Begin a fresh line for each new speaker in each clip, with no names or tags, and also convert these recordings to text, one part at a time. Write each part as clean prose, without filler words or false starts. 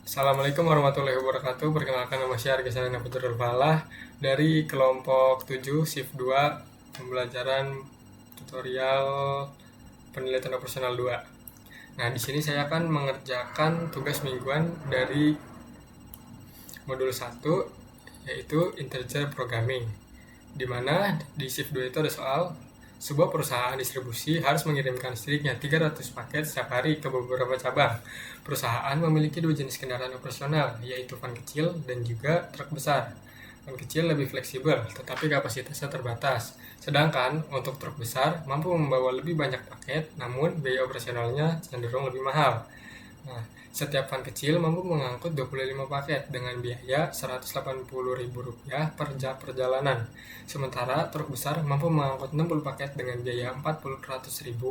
Assalamualaikum warahmatullahi wabarakatuh. Perkenalkan, nama saya Arga Sanana Putra Falah dari kelompok 7 shift 2 pembelajaran tutorial penelitian operasional 2. Nah, di sini saya akan mengerjakan tugas mingguan dari modul 1, yaitu integer programming. Di mana di shift 2 itu ada soal sebuah perusahaan distribusi harus mengirimkan sedikitnya 300 paket setiap hari ke beberapa cabang. Perusahaan memiliki dua jenis kendaraan operasional, yaitu van kecil dan juga truk besar. Van kecil lebih fleksibel, tetapi kapasitasnya terbatas. Sedangkan untuk truk besar mampu membawa lebih banyak paket, namun biaya operasionalnya cenderung lebih mahal. Nah, setiap van kecil mampu mengangkut 25 paket dengan biaya Rp180.000 per perjalanan. Sementara truk besar mampu mengangkut 60 paket dengan biaya Rp400.000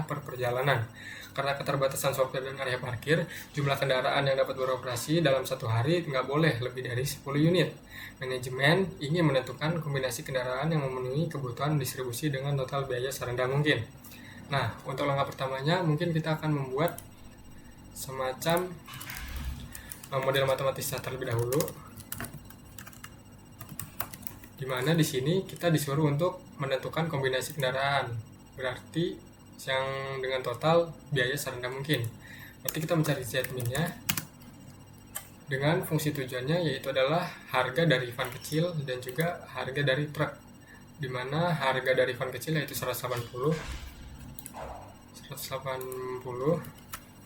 per perjalanan. Karena keterbatasan sopir dan area parkir, jumlah kendaraan yang dapat beroperasi dalam satu hari nggak boleh lebih dari 10 unit. Manajemen ingin menentukan kombinasi kendaraan yang memenuhi kebutuhan distribusi dengan total biaya serendah mungkin. Nah, untuk langkah pertamanya mungkin kita akan membuat semacam model matematisnya terlebih dahulu, dimana di sini kita disuruh untuk menentukan kombinasi kendaraan, berarti yang dengan total biaya serendah mungkin. Berarti kita mencari Z-min-nya dengan fungsi tujuannya, yaitu adalah harga dari van kecil dan juga harga dari truk, dimana harga dari van kecil yaitu 180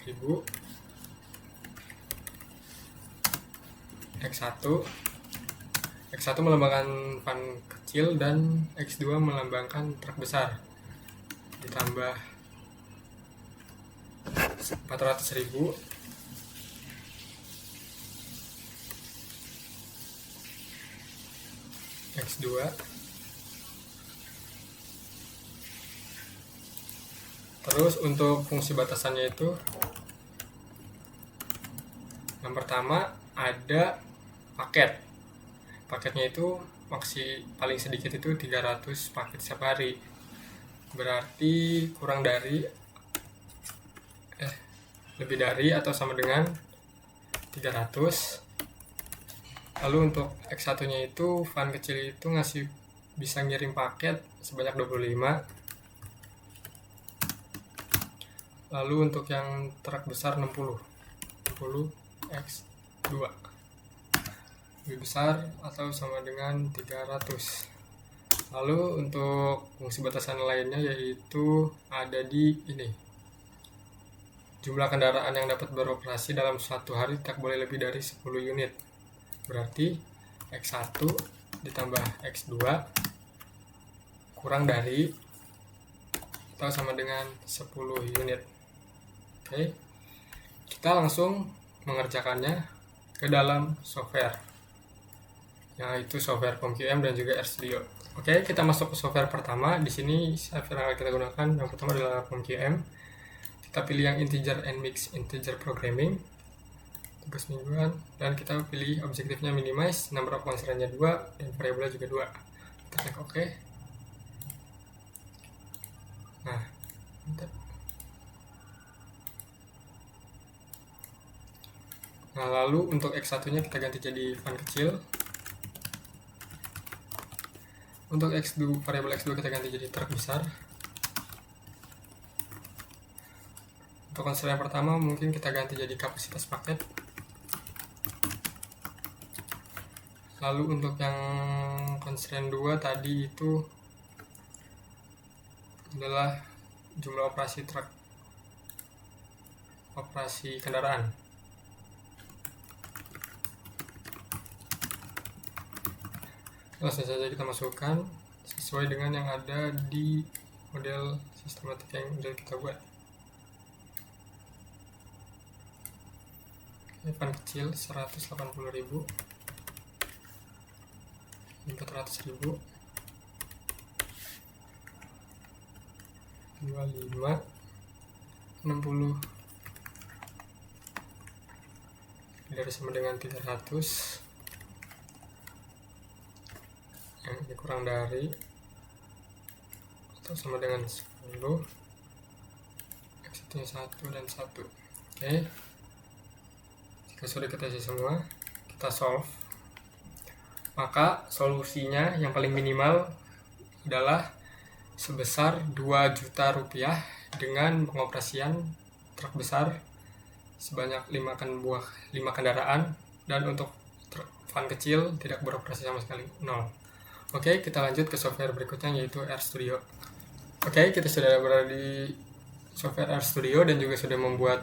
ribu X1 melambangkan van kecil dan X2 melambangkan truk besar, ditambah 400.000 X2. Terus untuk fungsi batasannya itu, yang pertama ada paketnya itu paling sedikit itu 300 paket setiap hari, berarti kurang dari lebih dari atau sama dengan 300. Lalu untuk X1 nya itu van kecil itu bisa ngirim paket sebanyak 25. Lalu untuk yang truk besar 60 X2 lebih besar atau sama dengan 300. Lalu untuk fungsi batasan lainnya yaitu ada di ini, jumlah kendaraan yang dapat beroperasi dalam satu hari tak boleh lebih dari 10 unit, berarti X1 ditambah X2 kurang dari atau sama dengan 10 unit. Oke, kita langsung mengerjakannya ke dalam software, yaitu software POM-QM dan juga RStudio. Oke, kita masuk ke software pertama. Di sini software yang kita gunakan yang pertama adalah POM-QM. Kita pilih yang integer and mix integer programming, tugas mingguan, dan kita pilih objektifnya minimize, number of constraint-nya 2 dan variabelnya juga 2. Kita klik OK. Nah, lalu untuk X1 nya kita ganti jadi van kecil. Untuk X2, variabel X2 kita ganti jadi truk besar. Untuk constraint yang pertama mungkin kita ganti jadi kapasitas paket. Lalu untuk yang constraint 2 tadi itu adalah jumlah operasi truk, operasi kendaraan. Langsung saja kita masukkan sesuai dengan yang ada di model sistematik yang sudah kita buat. Van kecil 180.000, 400.000, 25, 60, dari sama dengan 300, yang ini kurang dari atau sama dengan 10, X1 1 dan 1. Oke, sudah kita isi semua, kita solve. Maka solusinya yang paling minimal adalah sebesar 2 juta rupiah dengan pengoperasian truk besar sebanyak 5 kendaraan, dan untuk van kecil tidak beroperasi sama sekali, 0. Oke, kita lanjut ke software berikutnya, yaitu RStudio. Oke, kita sudah berada di software RStudio dan juga sudah membuat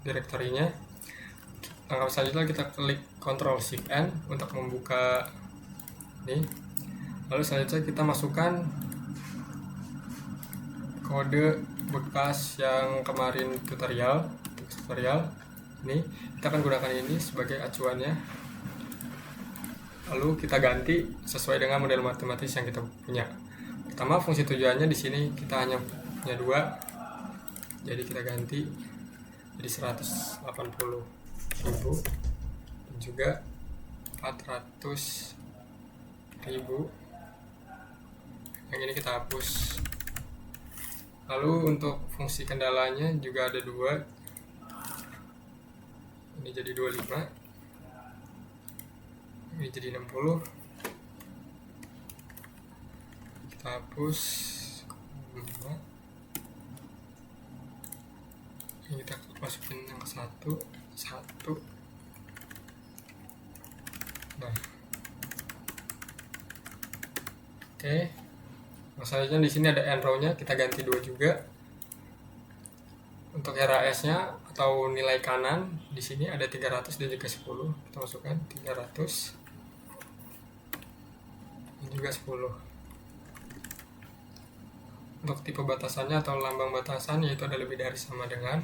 direktorinya. Langkah selanjutnya kita klik Ctrl Shift N untuk membuka ini. Lalu selanjutnya kita masukkan kode bootpass yang kemarin tutorial ini. Kita akan gunakan ini sebagai acuannya. Lalu kita ganti sesuai dengan model matematis yang kita punya. Pertama, fungsi tujuannya di sini kita hanya punya 2, jadi kita ganti jadi 180.000 dan juga 400.000. Yang ini kita hapus. Lalu untuk fungsi kendalanya juga ada 2, ini jadi 25, ini jadi 60. Kita hapus. Ini kita masukin yang ke 1. Nah, oke. Masalahnya di sini ada end row-nya, kita ganti 2 juga. Untuk RAS-nya atau nilai kanan di sini ada 300 dan juga 10. Kita masukkan 300 dan juga 10. Untuk tipe batasannya atau lambang batasan yaitu ada lebih dari sama dengan.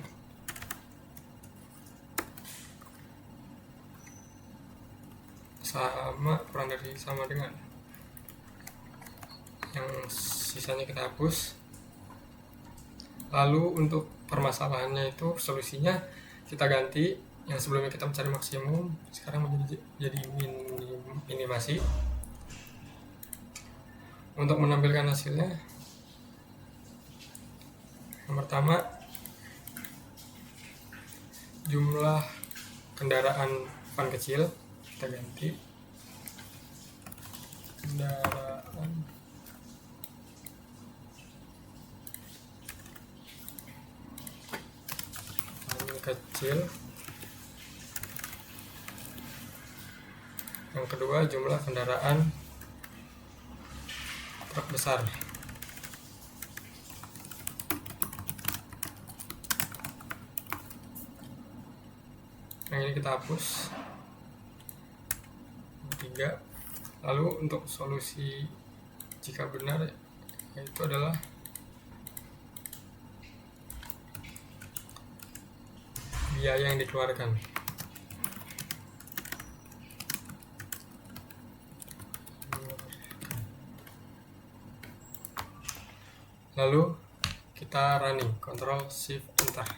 Kurang dari sama dengan. Yang sisanya kita hapus. Lalu untuk permasalahannya itu solusinya kita ganti, yang sebelumnya kita mencari maksimum sekarang menjadi minimasi. Untuk menampilkan hasilnya, yang pertama jumlah kendaraan van kecil kita ganti kendaraan van kecil. Yang kedua jumlah kendaraan truk besar. Yang ini kita hapus. 3. Lalu untuk solusi jika benar yaitu adalah biaya yang dikeluarkan. Lalu kita running, Ctrl Shift Enter.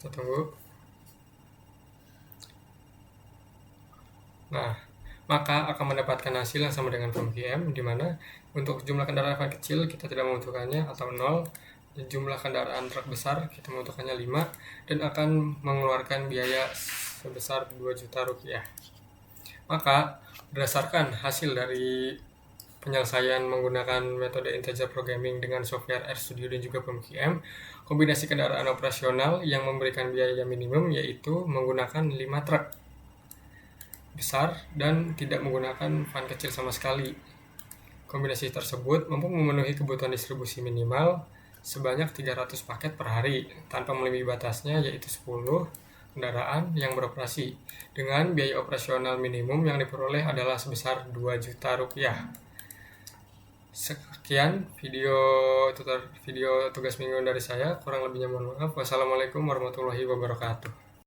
Kita tunggu. Nah, maka akan mendapatkan hasil yang sama dengan PMQM, di mana untuk jumlah kendaraan van kecil kita tidak membutuhkannya atau 0, dan jumlah kendaraan truk besar kita membutuhkannya 5, dan akan mengeluarkan biaya sebesar 2 juta rupiah. Maka berdasarkan hasil dari penyelesaian menggunakan metode integer programming dengan software RStudio dan juga PMQM, kombinasi kendaraan operasional yang memberikan biaya minimum yaitu menggunakan 5 truk besar dan tidak menggunakan van kecil sama sekali. Kombinasi tersebut mampu memenuhi kebutuhan distribusi minimal sebanyak 300 paket per hari tanpa melebihi batasnya yaitu 10 kendaraan yang beroperasi, dengan biaya operasional minimum yang diperoleh adalah sebesar 2 juta rupiah. Sekian video tugas minggu dari saya, kurang lebihnya mohon maaf. Wassalamualaikum warahmatullahi wabarakatuh.